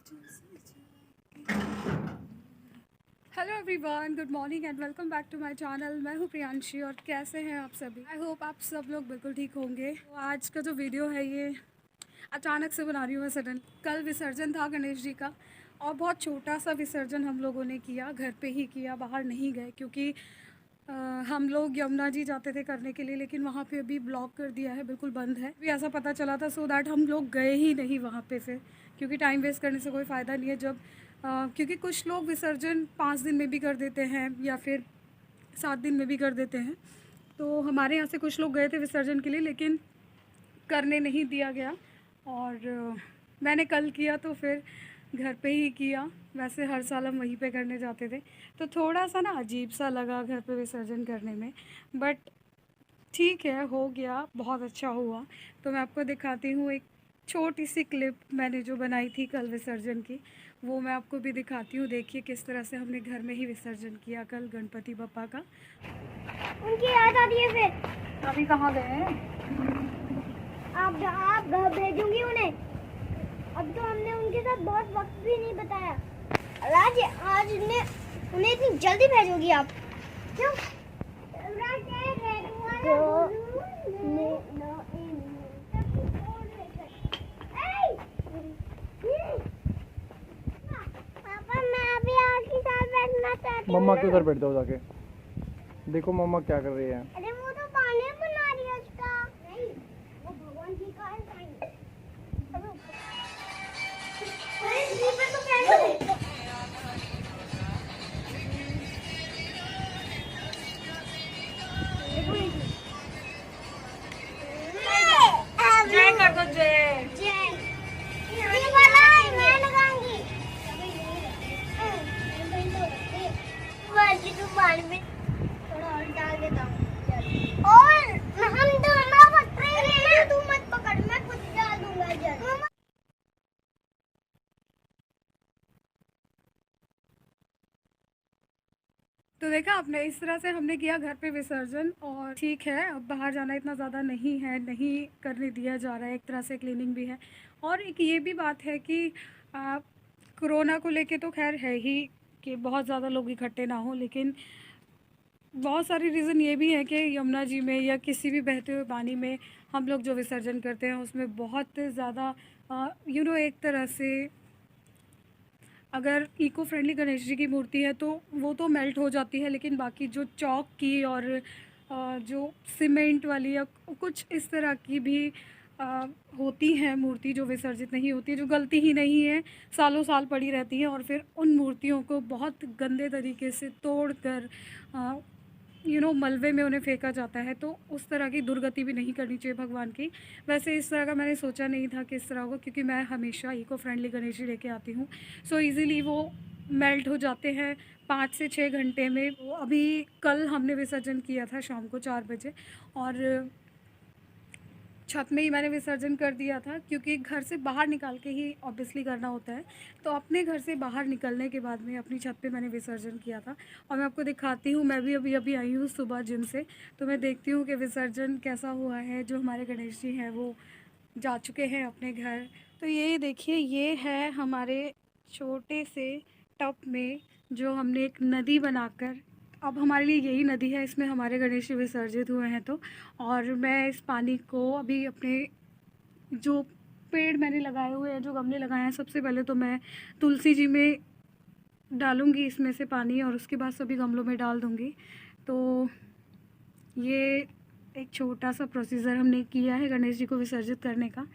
Hello everyone, good morning and welcome back to my channel. मैं हूँ प्रियांशी और कैसे हैं आप सभी। आई होप आप सब लोग बिल्कुल ठीक होंगे। तो आज का जो वीडियो है ये अचानक से बना रही हूँ मैं सडन। कल विसर्जन था गणेश जी का और बहुत छोटा सा विसर्जन हम लोगों ने किया, घर पे ही किया, बाहर नहीं गए क्योंकि हम लोग यमुना जी जाते थे करने के लिए, लेकिन वहाँ पे अभी ब्लॉक कर दिया है, बिल्कुल बंद है। भी ऐसा पता चला था, सो दैट हम लोग गए ही नहीं वहाँ पे फिर, क्योंकि टाइम वेस्ट करने से कोई फ़ायदा नहीं है। जब क्योंकि कुछ लोग विसर्जन 5 दिन में भी कर देते हैं या फिर 7 दिन में भी कर देते हैं। तो हमारे यहाँ से कुछ लोग गए थे विसर्जन के लिए, लेकिन करने नहीं दिया गया और मैंने कल किया तो फिर घर पे ही किया। वैसे हर साल हम वहीं पे करने जाते थे, तो थोड़ा सा ना अजीब सा लगा घर पे विसर्जन करने में, बट ठीक है, हो गया, बहुत अच्छा हुआ। तो मैं आपको दिखाती हूँ एक छोटी सी क्लिप मैंने जो बनाई थी कल विसर्जन की, वो मैं आपको भी दिखाती हूँ। देखिए किस तरह से हमने घर में ही विसर्जन किया कल गणपति बप्पा का। उनकी याद आती है फिर। अभी कहाँ गए हैं आप घर भेजूंगी उन्हें। अब तो हमने उनके साथ बहुत वक्त भी नहीं बताया। आज उन्हें इतनी जल्दी भेजोगी आप? क्यों? पापा मैं अभी आपके साथ बैठना चाहती हूँ। मम्मा के उधर बैठ जाओ जाके। देखो मम्मा क्या कर रही है। अरे वो तो पानी बना रही है उसका। नहीं, वो भगवान जी का है साइन। अरे जी पे तो कैसे? जय कर दो, जय। ये वाला मैं लगाऊंगी। बाकी तो पानी में थोड़ा और डाल देता हूँ। और हम दोनों पकड़ लेना, तू मत पकड़, मैं खुद डाल दूंगा जल्दी। तो देखा आपने, इस तरह से हमने किया घर पे विसर्जन। और ठीक है, अब बाहर जाना इतना ज़्यादा नहीं है, नहीं करने दिया जा रहा है, एक तरह से क्लीनिंग भी है। और एक ये भी बात है कि कोरोना को लेके तो खैर है ही कि बहुत ज़्यादा लोग इकट्ठे ना हो, लेकिन बहुत सारी रीज़न ये भी है कि यमुना जी में या किसी भी बहते हुए पानी में हम लोग जो विसर्जन करते हैं उसमें बहुत ज़्यादा एक तरह से अगर इको फ्रेंडली गणेश जी की मूर्ति है तो वो तो मेल्ट हो जाती है, लेकिन बाकी जो चौक की और जो सीमेंट वाली या कुछ इस तरह की भी होती हैं मूर्ति जो विसर्जित नहीं होती है, जो गलती ही नहीं है, सालों साल पड़ी रहती हैं, और फिर उन मूर्तियों को बहुत गंदे तरीके से तोड़ कर मलबे में उन्हें फेंका जाता है। तो उस तरह की दुर्गति भी नहीं करनी चाहिए भगवान की। वैसे इस तरह का मैंने सोचा नहीं था कि इस तरह होगा, क्योंकि मैं हमेशा इको फ्रेंडली गणेश जी लेके आती हूँ। सो इजीली वो मेल्ट हो जाते हैं 5 से 6 घंटे में। अभी कल हमने विसर्जन किया था शाम को 4 बजे, और छत में ही मैंने विसर्जन कर दिया था, क्योंकि घर से बाहर निकाल के ही ऑब्वियसली करना होता है। तो अपने घर से बाहर निकलने के बाद में अपनी छत पे मैंने विसर्जन किया था। और मैं आपको दिखाती हूँ, मैं भी अभी आई हूँ सुबह जिम से, तो मैं देखती हूँ कि विसर्जन कैसा हुआ है। जो हमारे गणेश जी हैं वो जा चुके हैं अपने घर। तो ये देखिए, ये है हमारे छोटे से टब में जो हमने एक नदी बनाकर, अब हमारे लिए यही नदी है, इसमें हमारे गणेश जी विसर्जित हुए हैं। तो और मैं इस पानी को अभी अपने जो पेड़ मैंने लगाए हुए हैं, जो गमले लगाए हैं, सबसे पहले तो मैं तुलसी जी में डालूँगी इसमें से पानी, और उसके बाद सभी गमलों में डाल दूँगी। तो ये एक छोटा सा प्रोसीजर हमने किया है गणेश जी को विसर्जित करने का।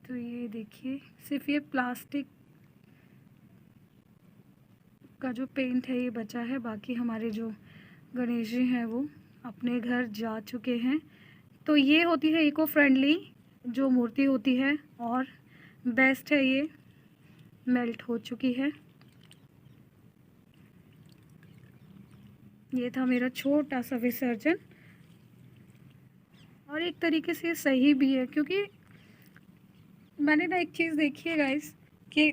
तो ये देखिए, सिर्फ ये प्लास्टिक का जो पेंट है ये बचा है, बाकी हमारे जो गणेश जी हैं वो अपने घर जा चुके हैं। तो ये होती है इको फ्रेंडली जो मूर्ति होती है, और बेस्ट है, ये मेल्ट हो चुकी है। ये था मेरा छोटा सा विसर्जन, और एक तरीके से ये सही भी है, क्योंकि मैंने ना एक चीज़ देखी है गाइस, कि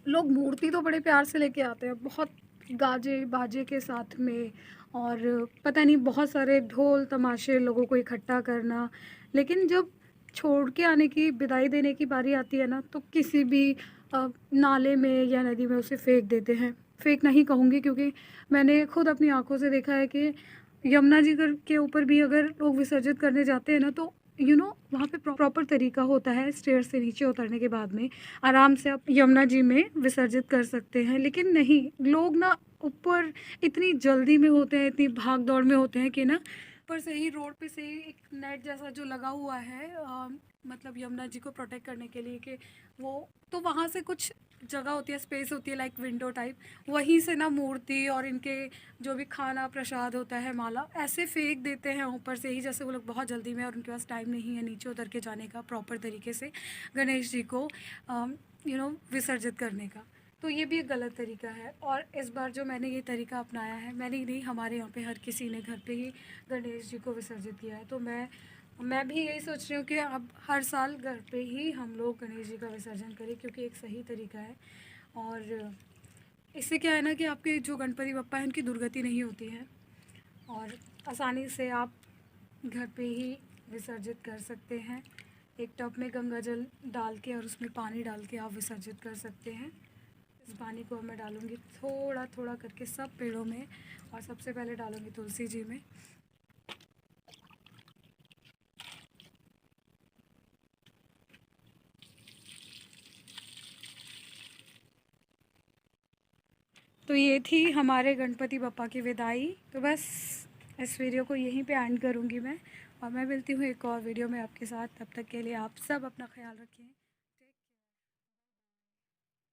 लोग मूर्ति तो बड़े प्यार से लेके आते हैं, बहुत गाजे बाजे के साथ में, और पता नहीं बहुत सारे ढोल तमाशे लोगों को इकट्ठा करना। लेकिन जब छोड़ के आने की, विदाई देने की बारी आती है ना, तो किसी भी नाले में या नदी में उसे फेंक देते हैं। फेंक नहीं कहूँगी, क्योंकि मैंने खुद अपनी आंखों से देखा है कि यमुना जी के ऊपर भी अगर लोग विसर्जित करने जाते हैं ना, तो वहाँ पे प्रॉपर तरीका होता है। स्टेयर से नीचे उतरने के बाद में आराम से आप यमुना जी में विसर्जित कर सकते हैं। लेकिन नहीं, लोग ना ऊपर इतनी जल्दी में होते हैं, इतनी भाग दौड़ में होते हैं कि ना, ऊपर से ही रोड पे से ही एक नेट जैसा जो लगा हुआ है, मतलब यमुना जी को प्रोटेक्ट करने के लिए, कि वो तो वहाँ से कुछ जगह होती है, स्पेस होती है लाइक विंडो टाइप, वहीं से ना मूर्ति और इनके जो भी खाना प्रसाद होता है, माला, ऐसे फेंक देते हैं ऊपर से ही, जैसे वो लोग बहुत जल्दी में और उनके पास टाइम नहीं है नीचे उतर के जाने का प्रॉपर तरीके से गणेश जी को विसर्जित करने का। तो ये भी एक गलत तरीका है। और इस बार जो मैंने ये तरीका अपनाया है, मैंने ही नहीं, हमारे यहाँ पे हर किसी ने घर पे ही गणेश जी को विसर्जित किया है। तो मैं भी यही सोच रही हूँ कि अब हर साल घर पे ही हम लोग गणेश जी का विसर्जन करें, क्योंकि एक सही तरीका है। और इससे क्या है ना कि आपके जो गणपति बप्पा हैं उनकी दुर्गति नहीं होती है, और आसानी से आप घर पे ही विसर्जित कर सकते हैं। एक टब में गंगा जल डाल के और उसमें पानी डाल के आप विसर्जित कर सकते हैं। इस पानी को मैं डालूँगी थोड़ा थोड़ा करके सब पेड़ों में, और सबसे पहले डालूँगी तुलसी जी में। तो ये थी हमारे गणपति बप्पा की विदाई। तो बस इस वीडियो को यहीं पे एंड करूँगी मैं, और मैं मिलती हूँ एक और वीडियो में आपके साथ। तब तक के लिए आप सब अपना ख्याल रखें।